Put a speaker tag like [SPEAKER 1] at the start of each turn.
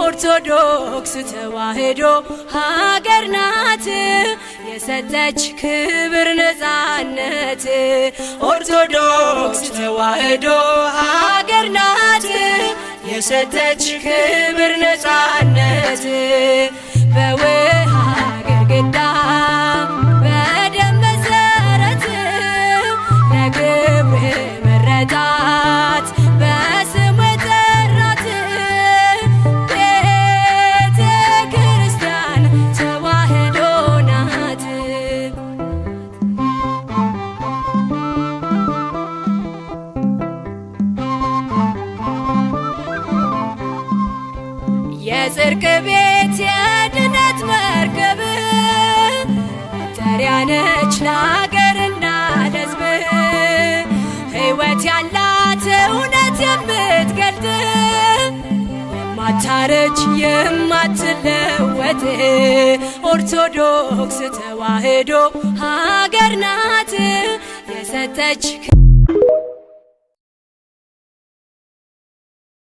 [SPEAKER 1] ኦርቶዶክስ ተዋሕዶ ሀገር ናት የሰጠች ክብር ነፃነት። ኦርቶዶክስ ተዋሕዶ ሀገር ናት የሰጠች ክብር ነፃነት። በውሃ ግድግዳ በደም መሰረት ለክብር መረጣት በስሙ የጠራት ቤተ ክርስቲያን ተዋሕዶ ናት። የጽድቅ ቤት የድነት መርከብ መጠሪያ ነች ለአገርና ለሕዝብ። ሕይወት ያላት እውነት የምትገልጥ የማታረጅ የማትለወጥ ኦርቶዶክስ ተዋሕዶ ሀገር ናት የሰጠች